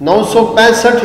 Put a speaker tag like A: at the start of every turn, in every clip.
A: 965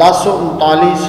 A: 1039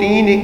A: 3